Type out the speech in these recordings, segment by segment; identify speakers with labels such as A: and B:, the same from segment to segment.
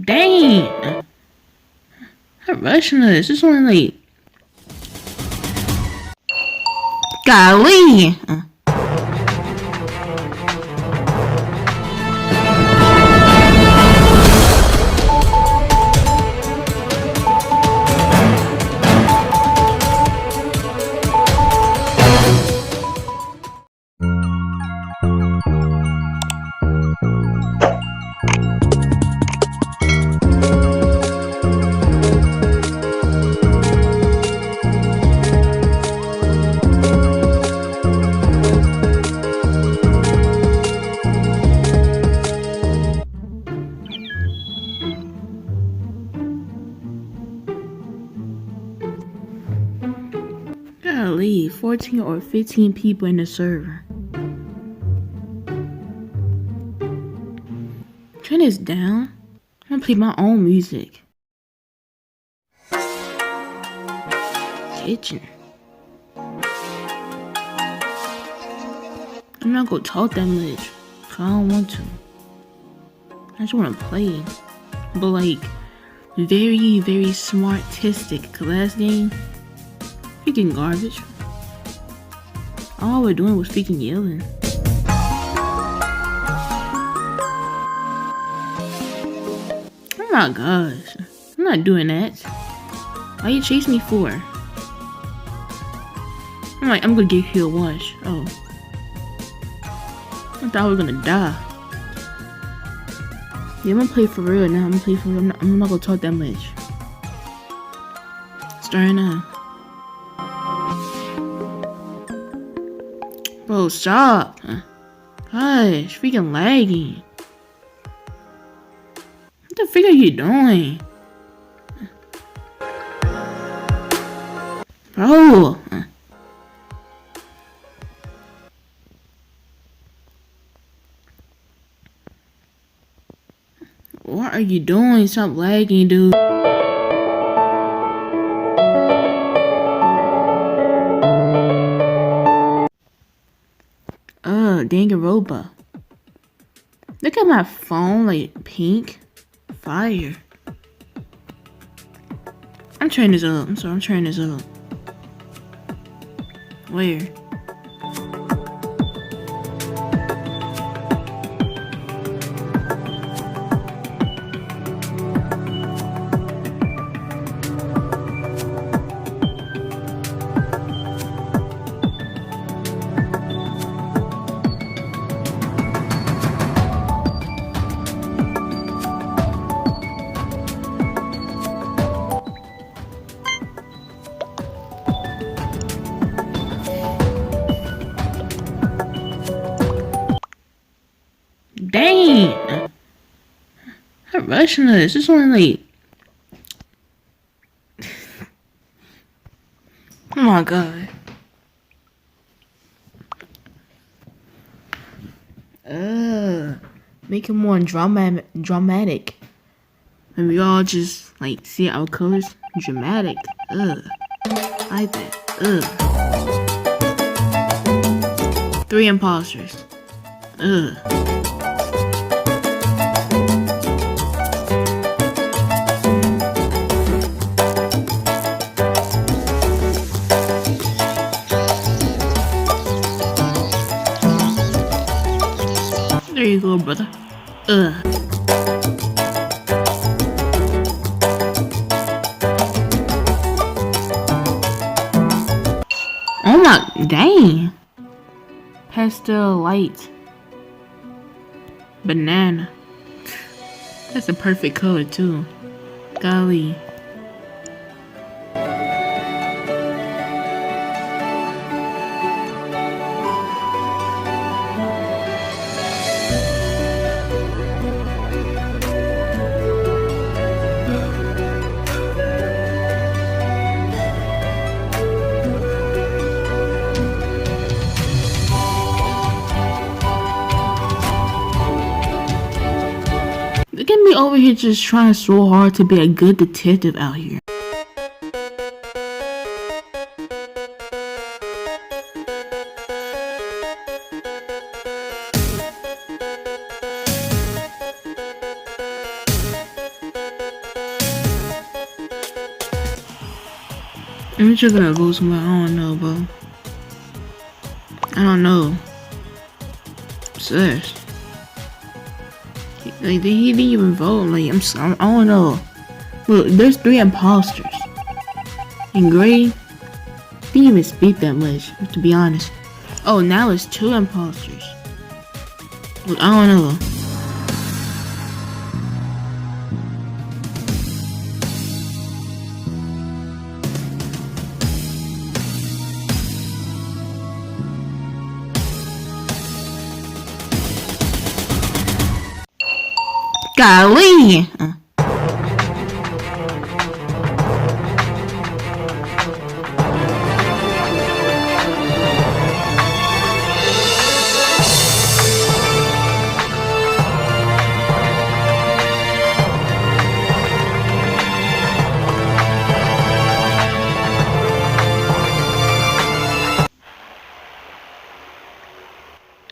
A: Dang! I'm rushing this. It's only like... Golly! Golly, 14 or 15 people in the server. Turn this down. I'm gonna play my own music. Kitchen. I'm not gonna talk that much. Cause I don't want to. I just wanna play. But like, very, very smartistic. Cause last game, freaking garbage. All we're doing was freaking yelling. Oh my gosh. I'm not doing that. Why you chase me for? I'm gonna give you a wash. Oh. I thought we were gonna die. Yeah, I'm gonna play for real now. I'm not gonna talk that much. Starting now. Bro, stop. Gosh, freaking lagging. What the frick are you doing? Bro. What are you doing? Stop lagging, dude. Dang a robot. Look at my phone, like pink. Fire. I'm turning this up. I'm sorry, I'm turning this up. Where? Dang! I'm rushing this. It's only like... Oh my god. Make it more dramatic. And we all just like see our colors. Dramatic. I like that. 3 imposters. There you go, brother. Oh my, dang. Pastel light. Banana. That's a perfect color too. Golly. Look at me over here just trying so hard to be a good detective out here. I'm just gonna vote somebody. I don't know, bro. I don't know. Sus. Like, he didn't even vote. Like, I don't know. Look, there's 3 imposters. And Gray didn't even speak that much, to be honest. Oh, now it's 2 imposters. Look, I don't know. Golly!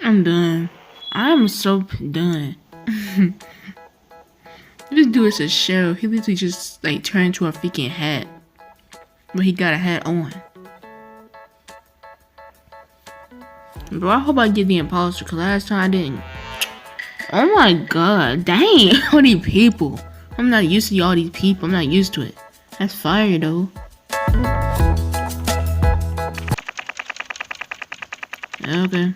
A: I'm done. I'm so done. This dude is a shell. He literally just like turned into a freaking hat. But he got a hat on. Bro, I hope I get the imposter, cause last time I didn't. Oh my god, dang, all these people. I'm not used to all these people. I'm not used to it. That's fire though. Okay.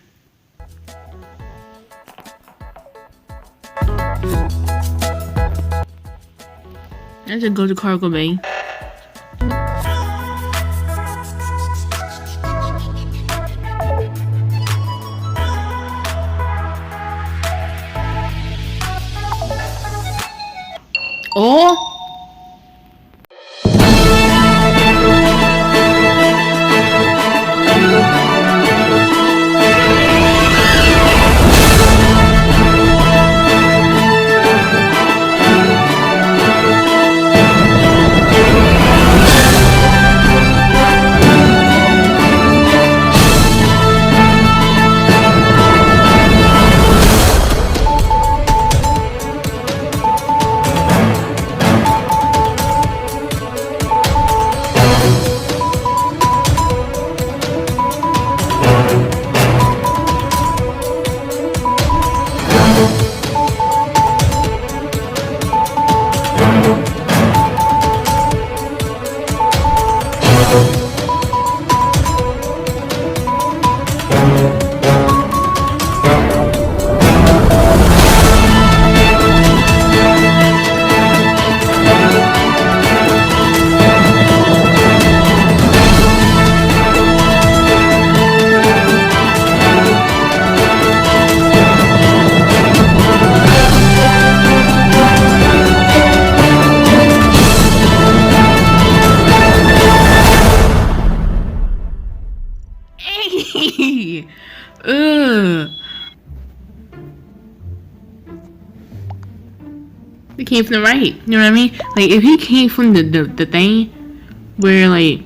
A: I should go to cargo bay. Oh! Ugh. He came from the right. You know what I mean? Like, if he came from the thing where, like,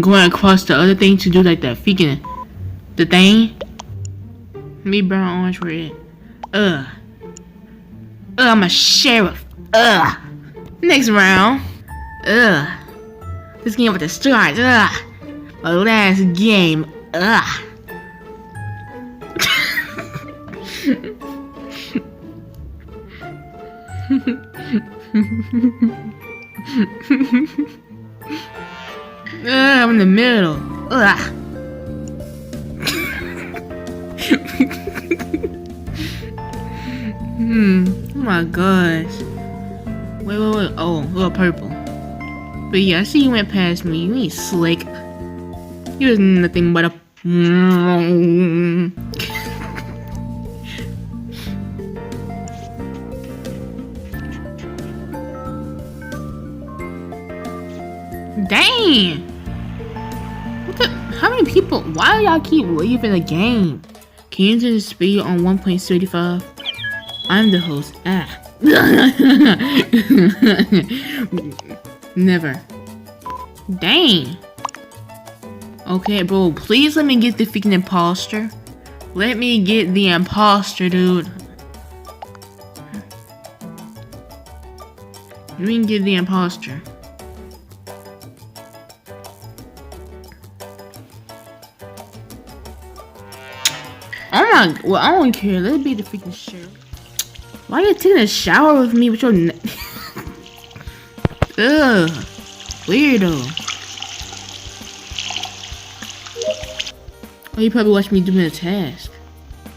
A: going across the other thing to do, like, that freaking, the thing. Me, brown, orange, red. Ugh. I'm a sheriff. Ugh. Next round. Ugh. This game with the stars. Ugh. My last game. Ugh. I'm in the middle. Ugh. Oh my gosh. Wait. Oh, little purple. But yeah, I see you went past me. You ain't slick. You was nothing but a. Dang! What the? How many people? Why do y'all keep leaving the game? Can you turn the speed on 1.35? I'm the host. Never. Dang. Okay, bro. Please let me get the freaking imposter. Let me get the imposter, dude. Let me get the imposter. my. Well, I don't care. Let it be the freaking shirt. Why are you taking a shower with me with your? Ugh, weirdo. Oh, you probably watched me doing a task.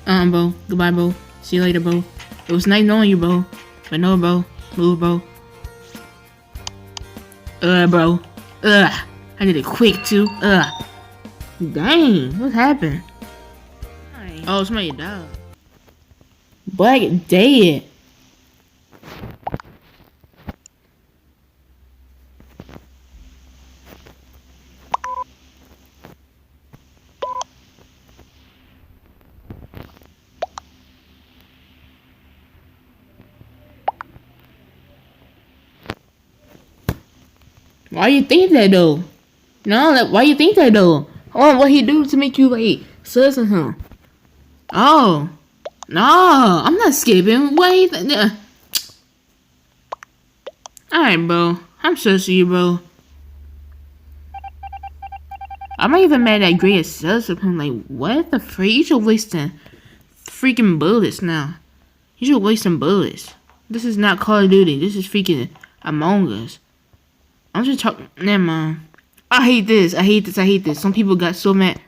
A: Bro. Goodbye, bro. See you later, bro. It was nice knowing you, bro. But no, bro. Move, bro. Bro. I did it quick, too. Dang. What happened? Oh, somebody died. Black dead. Why you think that though? No, like, why you think that though? Oh, what he do to make you like sus of him? Oh, no, I'm not skipping. Wait, alright, bro. I'm sus of you, bro. I'm not even mad at Gray is sus of him. Like, what the freak? You should waste freaking bullets now. You should waste some bullets. This is not Call of Duty. This is freaking Among Us. I'm just talking. Never mind. I hate this. I hate this. I hate this. Some people got so mad.